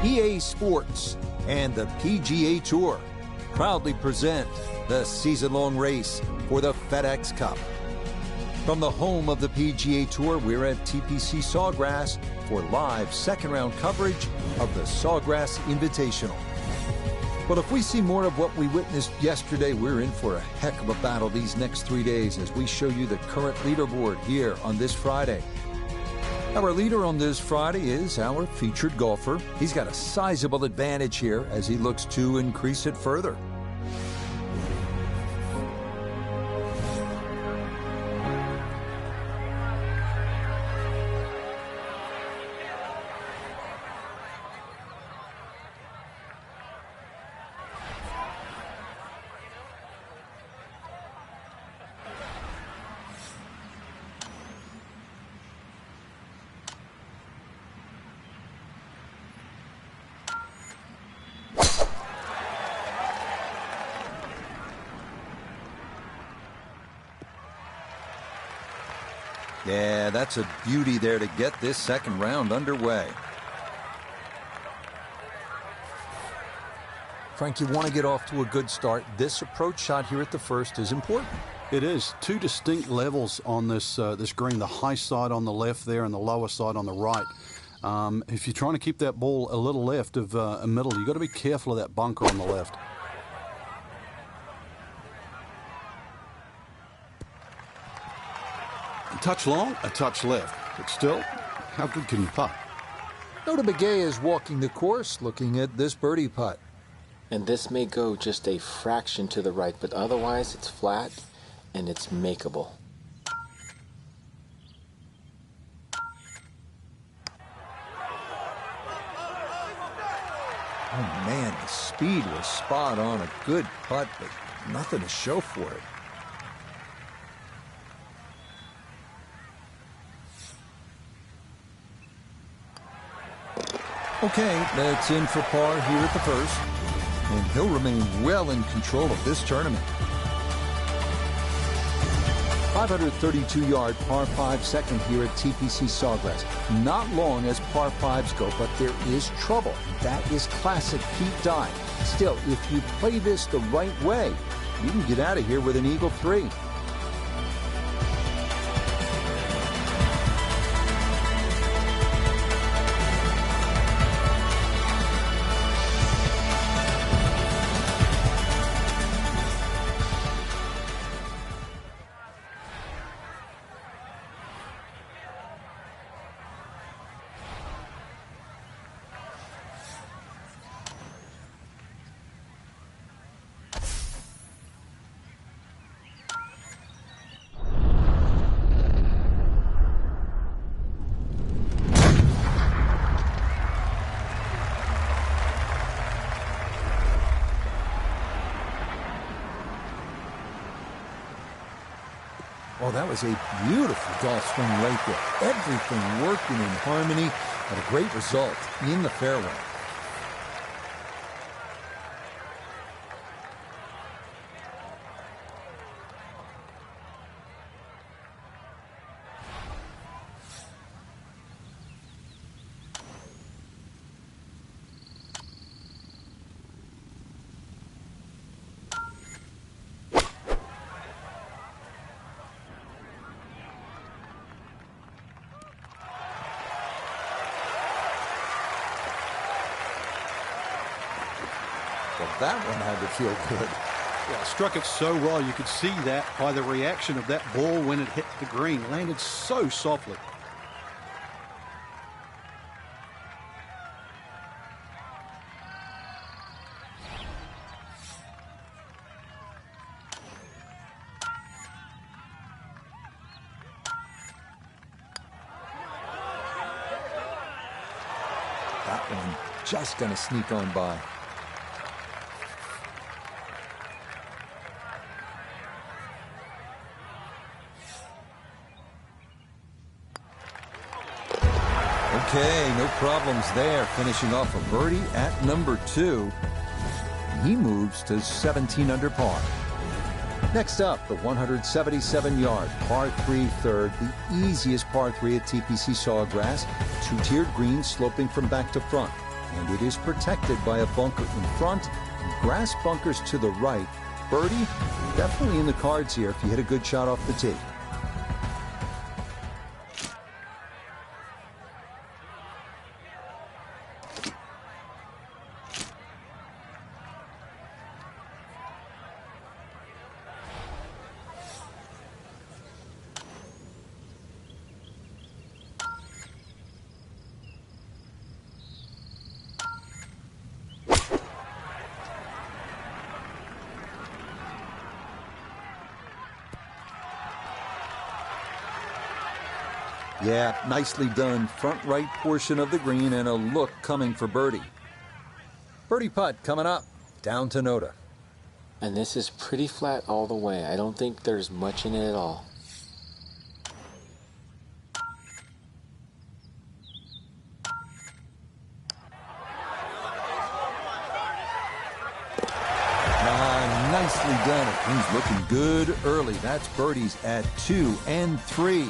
EA Sports and the PGA Tour proudly present the season-long race for the FedEx Cup. From the home of the PGA Tour, we're at TPC Sawgrass for live second-round coverage of the Sawgrass Invitational. But if we see more of what we witnessed yesterday, we're in for a heck of a battle these next 3 days as we show you the current leaderboard here on this Friday. Our leader on this Friday is our featured golfer. He's got a sizable advantage here as he looks to increase it further. Yeah, that's a beauty there to get this second round underway. Frank, you want to get off to a good start. This approach shot here at the first is important. It is. Two distinct levels on this this green, the high side on the left there and the lower side on the right. If you're trying to keep that ball a little left of a middle, you've got to be careful of that bunker on the left. A touch long, a touch left. But still, how good can you putt? Nota Begay is walking the course looking at this birdie putt. And this may go just a fraction to the right, but otherwise it's flat and it's makeable. Oh man, the speed was spot on. A good putt, but nothing to show for it. Okay, that's in for par here at the first, and he'll remain well in control of this tournament. 532-yard par 5 second here at TPC Sawgrass. Not long as par 5s go, but there is trouble. That is classic Pete Dye. Still, if you play this the right way, you can get out of here with an eagle 3. Oh, that was a beautiful golf swing right there. Everything working in harmony and a great result in the fairway. Well, that one had to feel good. Yeah, struck it so well. You could see that by the reaction of that ball when it hit the green. Landed so softly. That one just going to sneak on by. Okay, no problems there. Finishing off a birdie at number 2. He moves to 17 under par. Next up, the 177-yard par 3 third, the easiest par 3 at TPC Sawgrass. Two-tiered greens sloping from back to front. and it is protected by a bunker in front and grass bunkers to the right. Birdie, definitely in the cards here if you hit a good shot off the tee. Yeah, nicely done. Front right portion of the green and a look coming for birdie. Birdie putt coming up, down to Noda. And this is pretty flat all the way. I don't think there's much in it at all. Nicely done. He's looking good early. That's birdies at 2 and 3.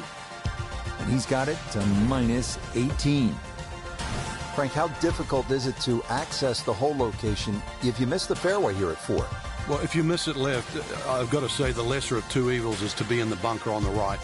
And he's got it to minus 18. Frank, how difficult is it to access the hole location if you miss the fairway here at 4? Well, if you miss it left, I've got to say the lesser of two evils is to be in the bunker on the right.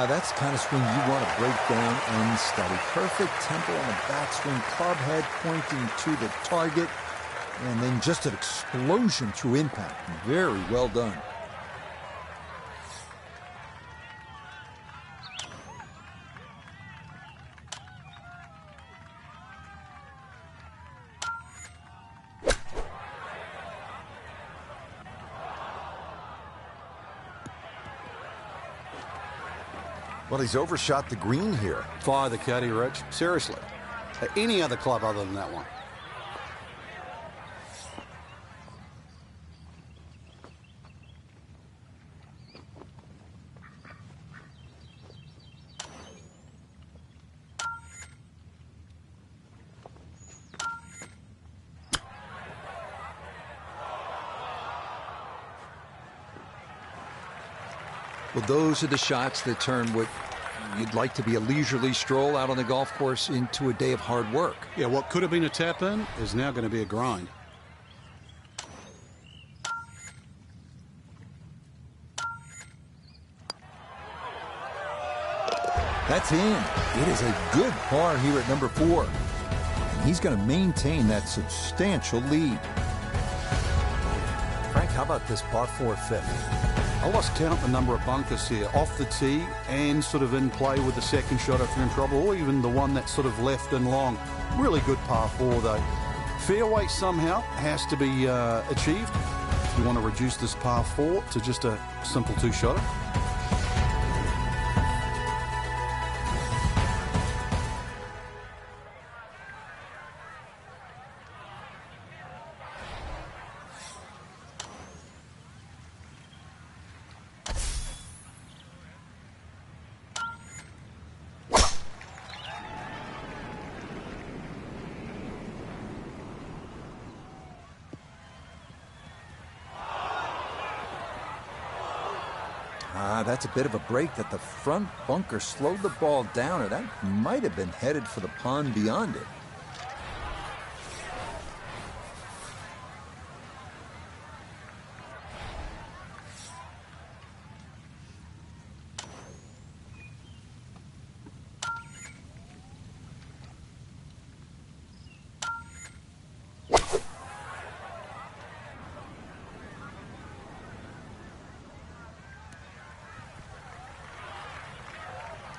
That's the kind of swing you want to break down and study. Perfect tempo on the backswing, club head pointing to the target, and then just an explosion through impact. Very well done. Well, he's overshot the green here. Fire the caddy, Rich. Seriously. Any other club other than that one. Well, those are the shots that turn what you'd like to be a leisurely stroll out on the golf course into a day of hard work. Yeah, what could have been a tap-in is now going to be a grind. That's in. It is a good par here at number 4. And he's going to maintain that substantial lead. Frank, how about this par 4 fifth? I lost count the number of bunkers here, off the tee and sort of in play with the second shot if you're in trouble, or even the one that's sort of left and long. Really good par 4 though. Fairway somehow has to be achieved if you want to reduce this par 4 to just a simple two-shotter. That's a bit of a break that the front bunker slowed the ball down, or that might have been headed for the pond beyond it.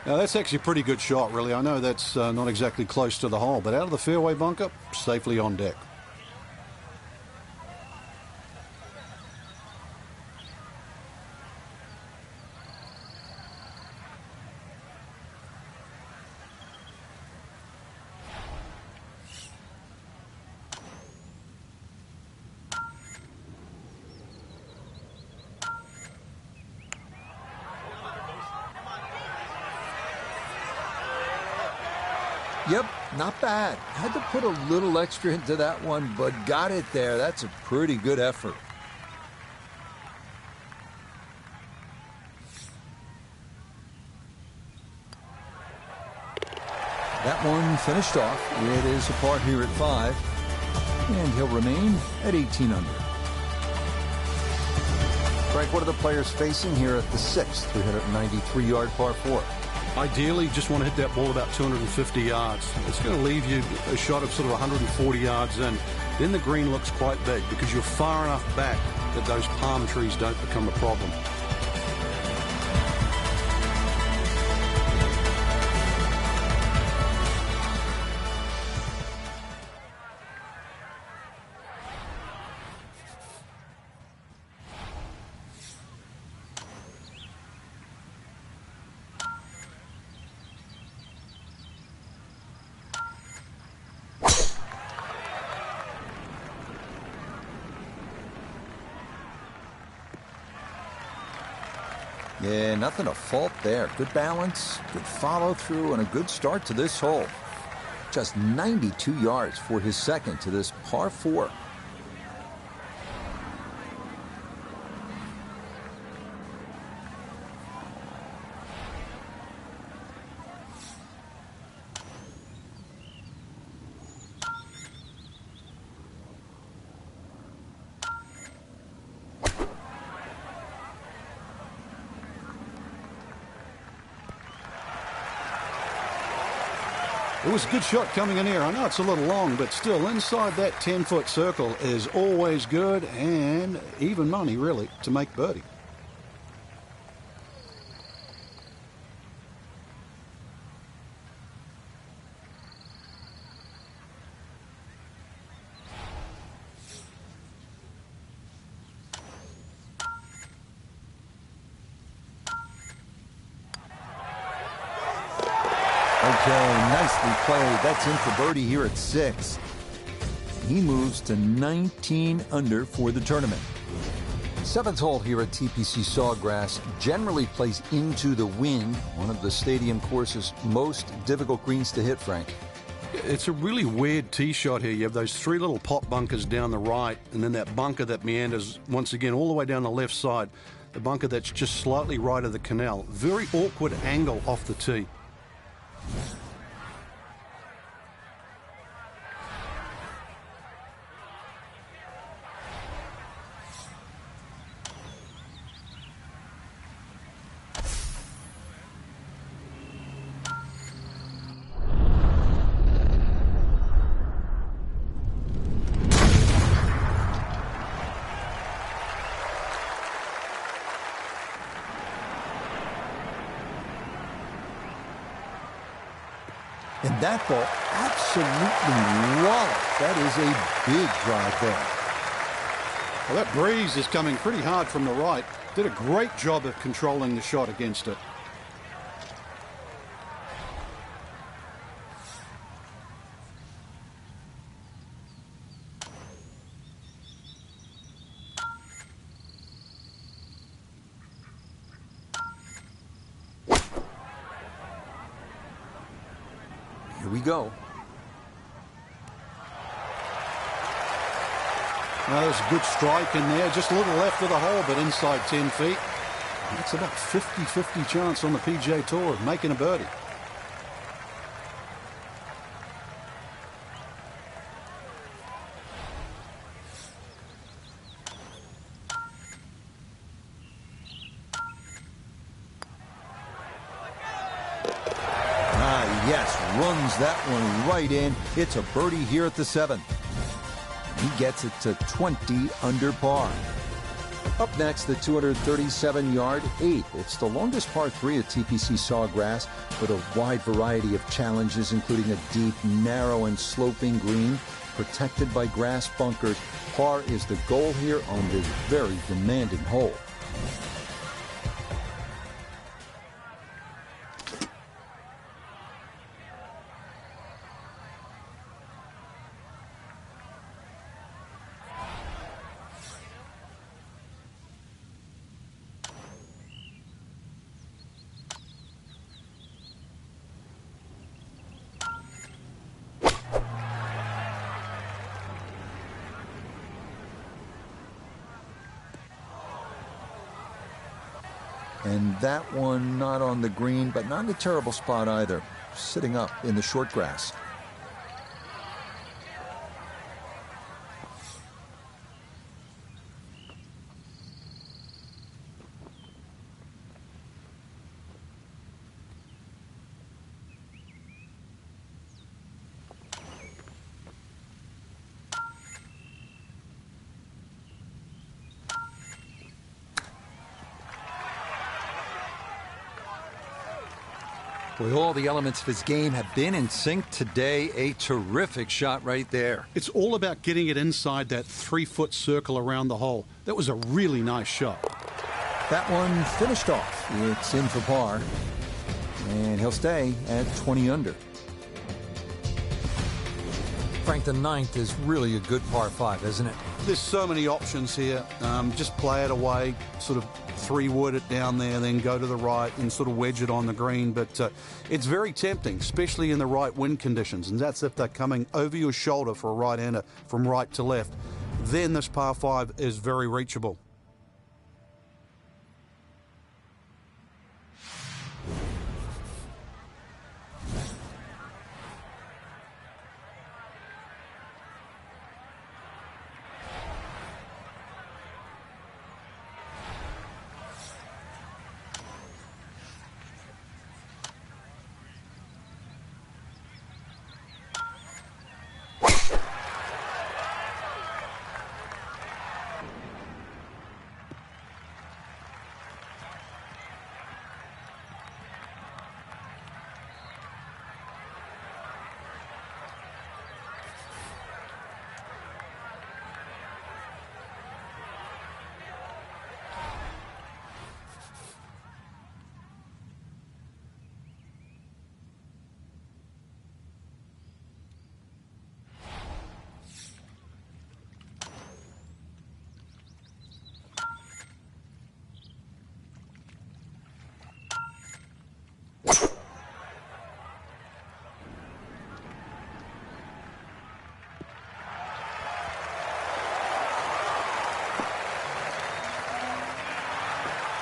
Now, that's actually a pretty good shot, really. I know that's not exactly close to the hole, but out of the fairway bunker, safely on deck. Yep, not bad. Had to put a little extra into that one, but got it there. That's a pretty good effort. That one finished off. It is a par here at 5, and he'll remain at 18 under. Frank, what are the players facing here at the 6th 393-yard par 4? Ideally, you just want to hit that ball about 250 yards. It's going to leave you a shot of sort of 140 yards in. Then the green looks quite big because you're far enough back that those palm trees don't become a problem. Yeah, nothing to fault there. Good balance, good follow through, and a good start to this hole. Just 92 yards for his second to this par 4. It was a good shot coming in here. I know it's a little long, but still inside that 10-foot circle is always good and even money, really, to make birdie. Okay, nicely played. That's in for birdie here at 6. He moves to 19 under for the tournament. 7th hole here at TPC Sawgrass generally plays into the wind, one of the stadium course's most difficult greens to hit, Frank. It's a really weird tee shot here. You have those 3 little pot bunkers down the right, and then that bunker that meanders once again all the way down the left side. The bunker that's just slightly right of the canal. Very awkward angle off the tee. And that ball absolutely walloped. That is a big drive there. Well, that breeze is coming pretty hard from the right. Did a great job of controlling the shot against it. Here we go. Well, there's a good strike in there, just a little left of the hole, but inside 10 feet. That's about 50-50 chance on the PGA Tour of making a birdie. Yes, runs that one right in. It's a birdie here at the 7th. He gets it to 20 under par. Up next, the 237-yard 8th. It's the longest par 3 at TPC Sawgrass with a wide variety of challenges, including a deep, narrow, and sloping green protected by grass bunkers. Par is the goal here on this very demanding hole. And that one not on the green, but not in a terrible spot either. Sitting up in the short grass. Boy, all the elements of his game have been in sync today. A terrific shot right there. It's all about getting it inside that 3-foot circle around the hole. That was a really nice shot. That one finished off. It's in for par. And he'll stay at 20 under. Frank, the 9th is really a good par 5, isn't it? There's so many options here. Just play it away, sort of 3-wood it down there, then go to the right and sort of wedge it on the green. But it's very tempting, especially in the right wind conditions. And that's if they're coming over your shoulder for a right-hander from right to left. Then this par 5 is very reachable.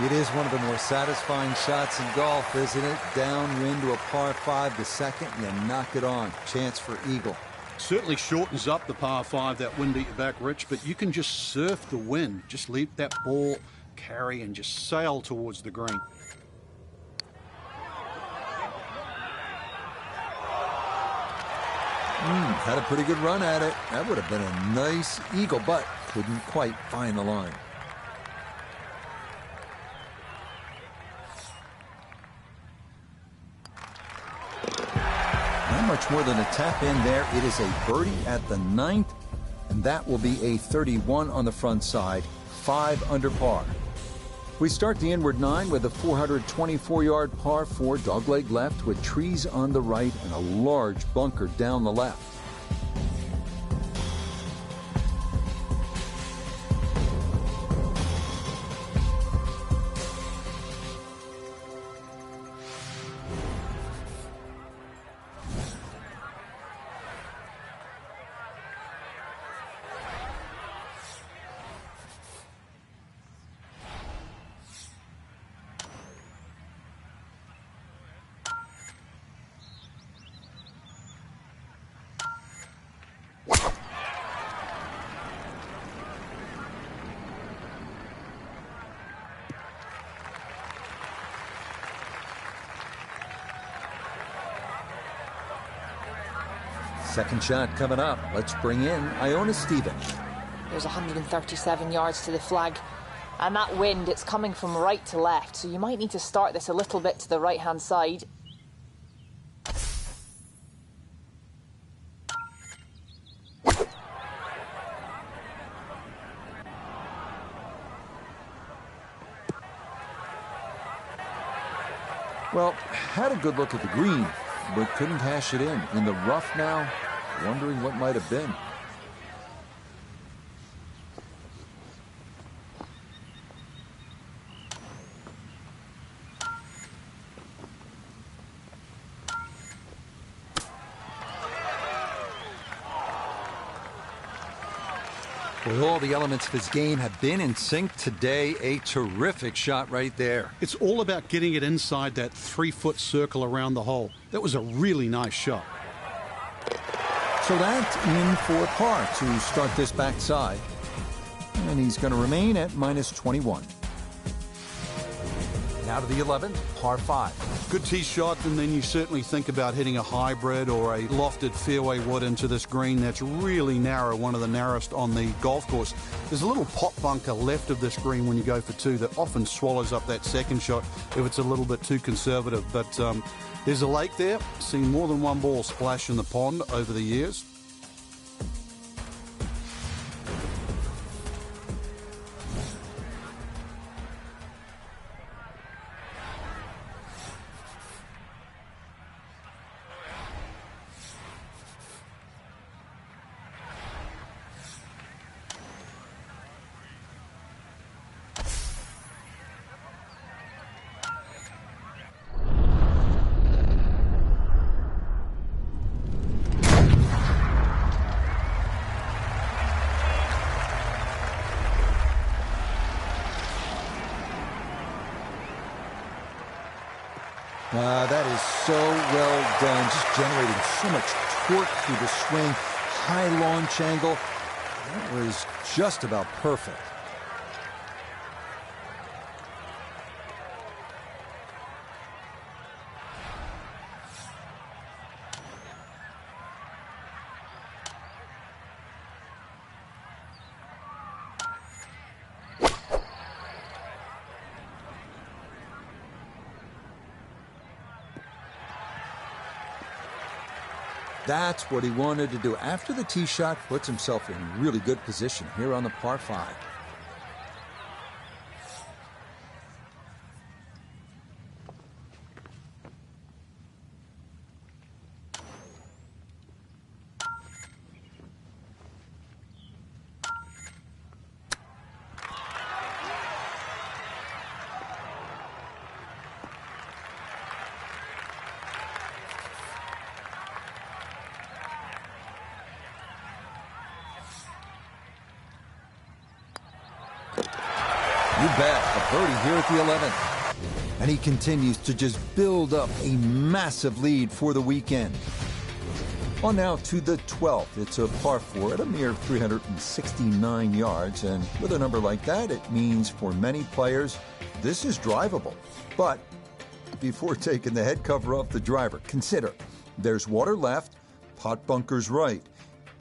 It is one of the more satisfying shots in golf, isn't it? Downwind to a par 5, the second, you knock it on. Chance for eagle. Certainly shortens up the par 5, that wind at your back, Rich, but you can just surf the wind. Just leave that ball carry and just sail towards the green. Had a pretty good run at it. That would have been a nice eagle, but couldn't quite find the line. Not much more than a tap in there. It is a birdie at the 9th, and that will be a 31 on the front side, 5 under par. We start the inward 9 with a 424-yard par 4 dogleg left with trees on the right and a large bunker down the left. Second shot coming up. Let's bring in Iona Stephen. There's 137 yards to the flag. And that wind, it's coming from right to left. So you might need to start this a little bit to the right-hand side. Well, had a good look at the green, but couldn't hash it in the rough now, wondering what might have been. With all the elements of his game have been in sync today, a terrific shot right there. It's all about getting it inside that 3-foot circle around the hole. That was a really nice shot. So that's in for par to start this backside. And he's going to remain at -21. Now to the 11th, par 5. Good tee shot, and then you certainly think about hitting a hybrid or a lofted fairway wood into this green that's really narrow, one of the narrowest on the golf course. There's a little pot bunker left of this green when you go for 2 that often swallows up that second shot if it's a little bit too conservative. But there's a lake there. Seen more than one ball splash in the pond over the years. That is so well done, just generating so much torque through the swing, high launch angle. That was just about perfect. That's what he wanted to do. After the tee shot, puts himself in really good position here on the par 5. You bet, a birdie here at the 11th. And he continues to just build up a massive lead for the weekend. On now to the 12th. It's a par 4 at a mere 369 yards. And with a number like that, it means for many players, this is drivable. But before taking the head cover off the driver, consider there's water left, pot bunkers right,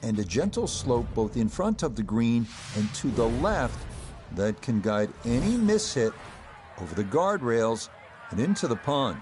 and a gentle slope both in front of the green and to the left that can guide any mishit over the guardrails and into the pond.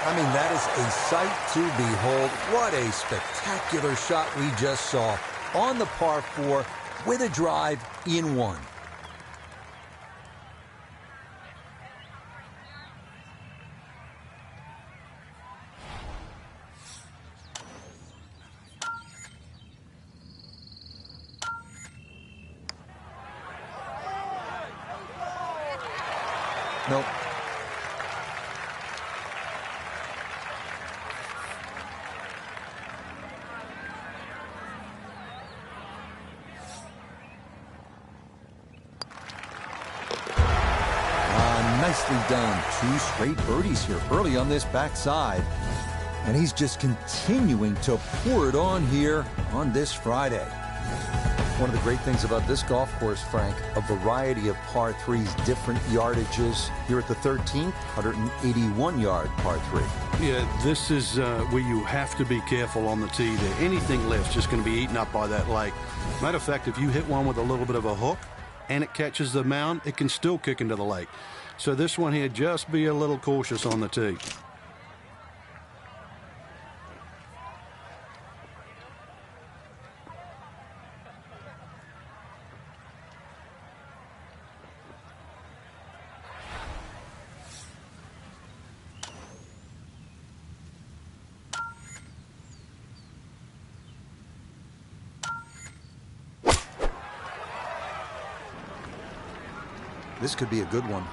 I mean, that is a sight to behold. What a spectacular shot we just saw on the par 4 with a drive in 1. Nope. Nicely done. 2 straight birdies here early on this backside. And he's just continuing to pour it on here on this Friday. One of the great things about this golf course, Frank, a variety of par 3s, different yardages. Here at the 13th, 181-yard par 3. Yeah, this is where you have to be careful on the tee there. Anything left's just going to be eaten up by that lake. Matter of fact, if you hit one with a little bit of a hook and it catches the mound, it can still kick into the lake. So this one here, just be a little cautious on the tee. This could be a good one.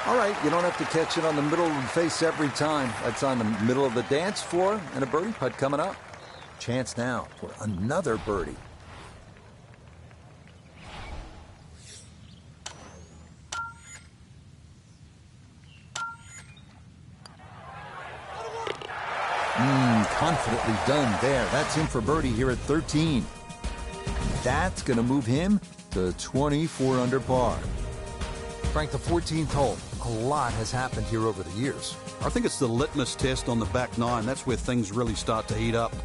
All right, you don't have to catch it on the middle of the face every time. That's on the middle of the dance floor, and a birdie putt coming up. Chance now for another birdie. Confidently done there. That's in for birdie here at 13. That's going to move him to 24 under par. Frank, the 14th hole. A lot has happened here over the years. I think it's the litmus test on the back nine. That's where things really start to heat up.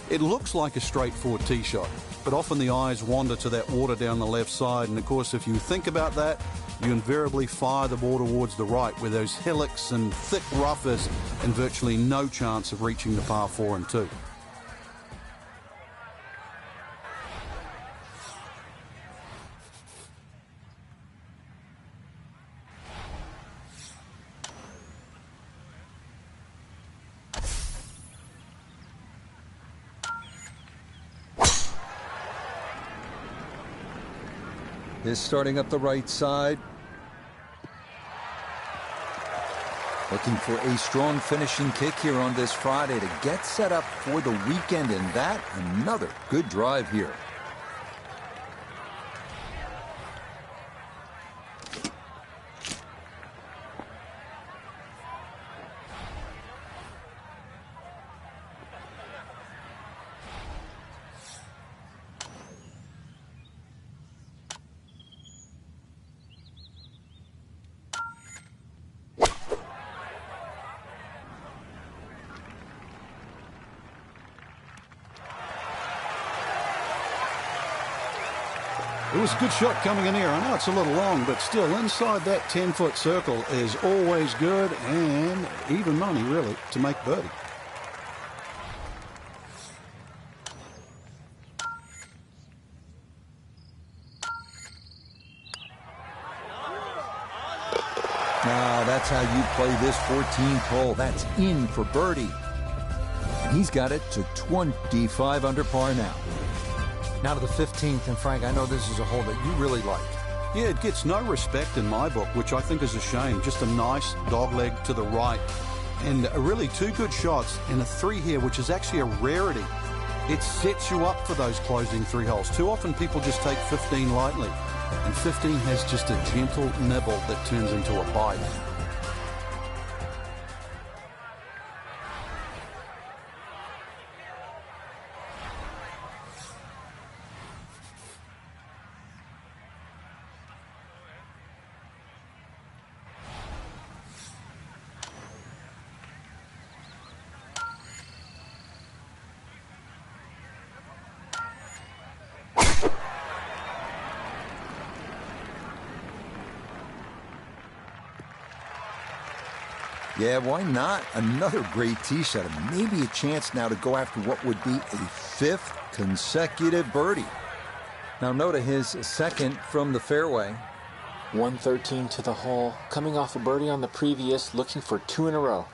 It looks like a straightforward tee shot, but often the eyes wander to that water down the left side. And of course, if you think about that, you invariably fire the ball towards the right, where those hillocks and thick rough is, and virtually no chance of reaching the par 4 and 2. Is starting up the right side. Looking for a strong finishing kick here on this Friday to get set up for the weekend, and that another good drive here. It was a good shot coming in here. I know it's a little long, but still inside that 10-foot circle is always good, and even money, really, to make birdie. Now, that's how you play this 14th hole. That's in for birdie. And he's got it to 25 under par now. Now to the 15th, and Frank, I know this is a hole that you really like. Yeah, it gets no respect in my book, which I think is a shame. Just a nice dogleg to the right. And really two good shots and a 3 here, which is actually a rarity. It sets you up for those closing 3 holes. Too often people just take 15 lightly. And 15 has just a gentle nibble that turns into a bite. Yeah, why not? Another great tee shot, and maybe a chance now to go after what would be a 5th consecutive birdie. Now Noda, his second from the fairway. 113 to the hole, coming off a birdie on the previous, looking for 2 in a row.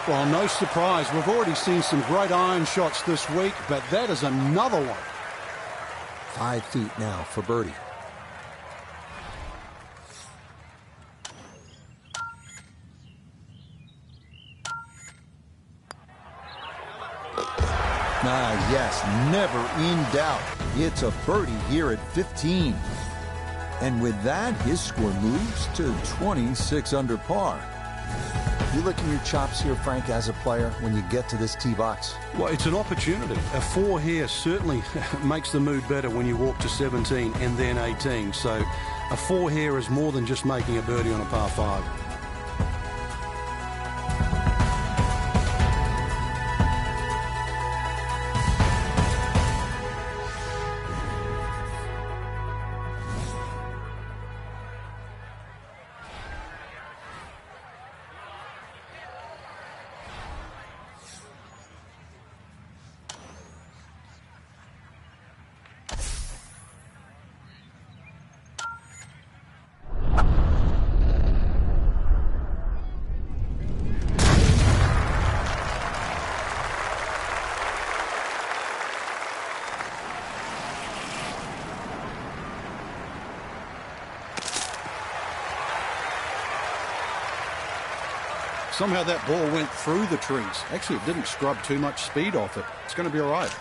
Well, no surprise. We've already seen some great iron shots this week, but that is another one. 5 feet now for birdie. Yes, never in doubt. It's a birdie here at 15. And with that, his score moves to 26 under par. You licking your chops here, Frank, as a player, when you get to this tee box? Well, it's an opportunity. A 4 here certainly makes the mood better when you walk to 17 and then 18. So a 4 here is more than just making a birdie on a par 5. Somehow that ball went through the trees. Actually, it didn't scrub too much speed off it. It's going to be all right.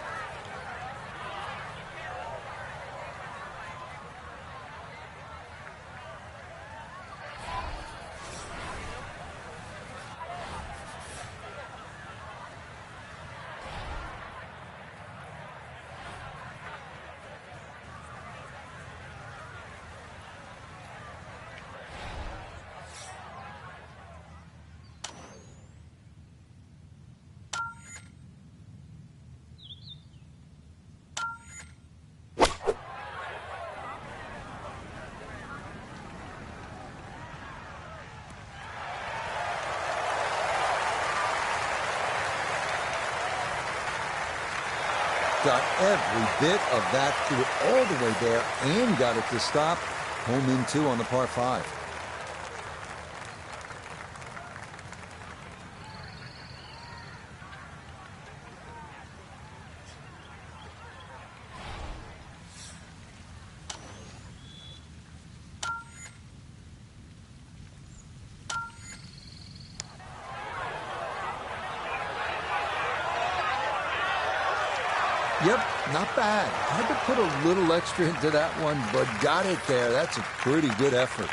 Got every bit of that, threw it all the way there and got it to stop. Home in 2 on the par 5. Yep, not bad. Had to put a little extra into that one, but got it there. That's a pretty good effort.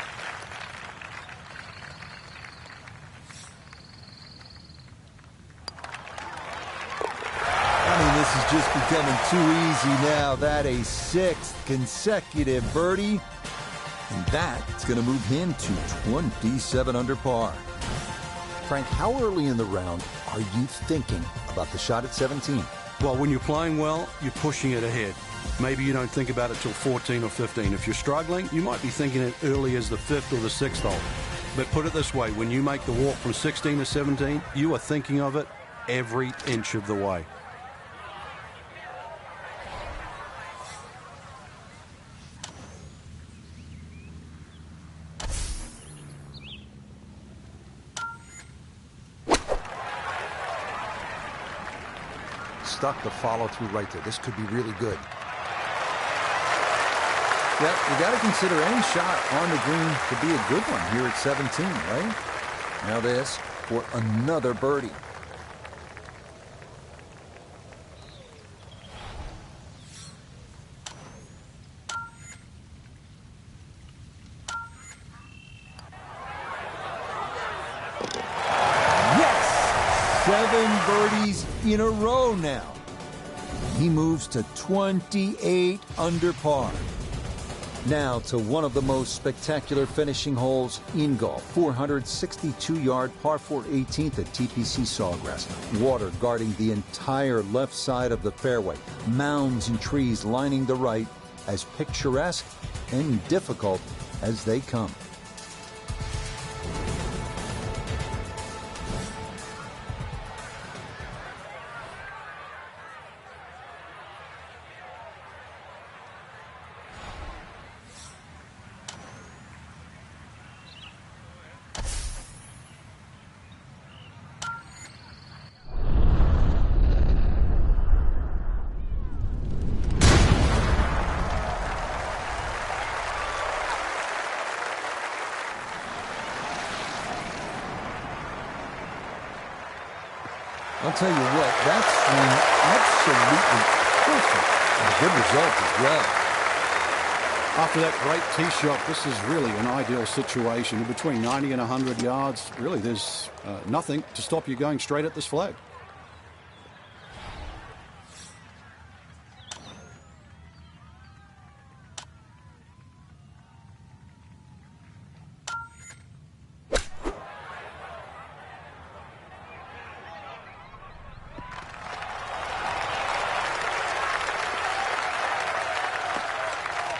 I mean, this is just becoming too easy now. That a 6th consecutive birdie. And that's going to move him to 27 under par. Frank, how early in the round are you thinking about the shot at 17? Well, when you're playing well, you're pushing it ahead. Maybe you don't think about it till 14 or 15. If you're struggling, you might be thinking it early as the 5th or the 6th hole. But put it this way, when you make the walk from 16 to 17, you are thinking of it every inch of the way. Stuck the follow through right there. This could be really good. Yep, you got to consider any shot on the green to be a good one here at 17, right? Now this for another birdie. Yes! 7 birdies in a row now. He moves to 28 under par. Now to one of the most spectacular finishing holes in golf. 462-yard par 4 18th at TPC Sawgrass. Water guarding the entire left side of the fairway. Mounds and trees lining the right, as picturesque and difficult as they come. I'll tell you what, that swing absolutely perfect. And a good result as well. After that great tee shot, this is really an ideal situation. Between 90 and 100 yards, really there's nothing to stop you going straight at this flag.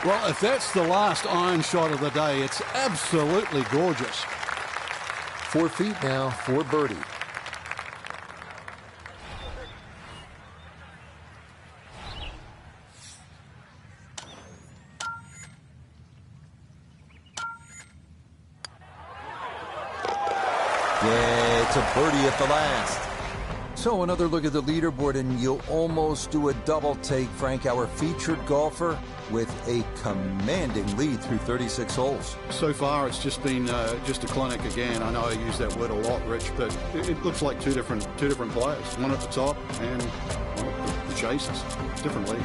Well, if that's the last iron shot of the day, it's absolutely gorgeous. 4 feet now for birdie. Yeah, it's a birdie at the last. So another look at the leaderboard, and you'll almost do a double take, Frank. Our featured golfer with a commanding lead through 36 holes. So far, it's just been just a clinic again. I know I use that word a lot, Rich, but it looks like two different players. One at the top and the chasers. Different league.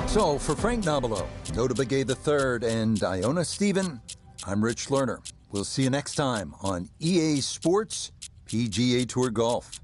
So for Frank Nobilo, Nota Begay III, and Iona Stephen, I'm Rich Lerner. We'll see you next time on EA Sports PGA Tour Golf.